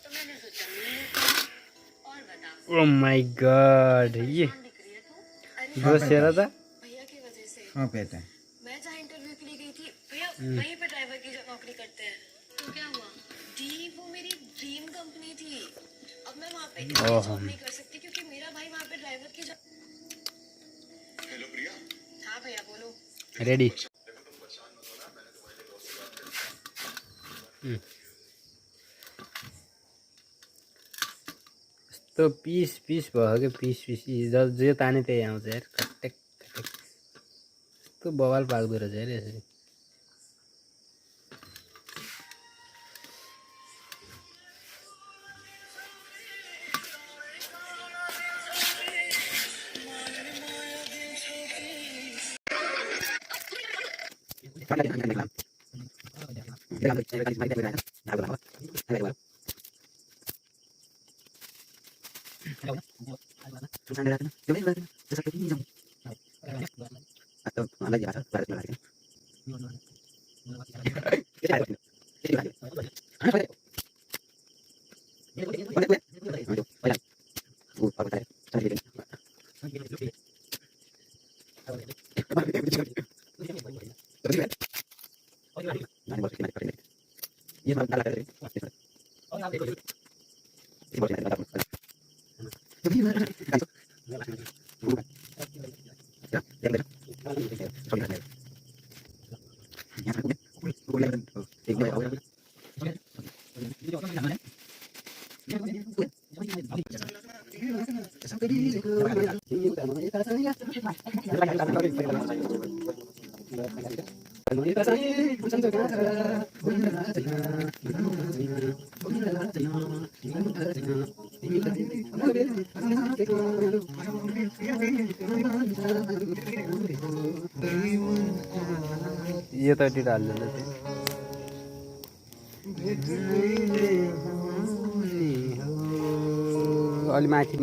तो मैंने सोचा मिल लेते हैं। और बता, ओ माय गॉड, ये परेशान दिख रही है तू। अरे दोस्त कह रहा था। भैया की वजह से हाँ कहते हैं। मैं जहाँ इंटरव्यू के लिए गई थी, भैया वहीं पे ड्राइवर की नौकरी करते हैं। तो क्या हुआ डी, वो मेरी ड्रीम कंपनी थी। अब मैं वहाँ पे जॉब नहीं कर सकती क्योंकि मेरा भाई वहाँ पे ड्राइवर की जॉब। हेलो प्रिया। हाँ भैया बोलो। रेडी। देखो तुम परेशान मत होना, मैंने तुम्हारे लिए बहुत सी बात तो पीस पीस भयो कि पीस जे ताने त्यही आउँछ यार, खटेक खटेक। यस्तो बवाल पाक्दो रहेछ यार यसरी। यो त टी हाल्दैन अलि माथि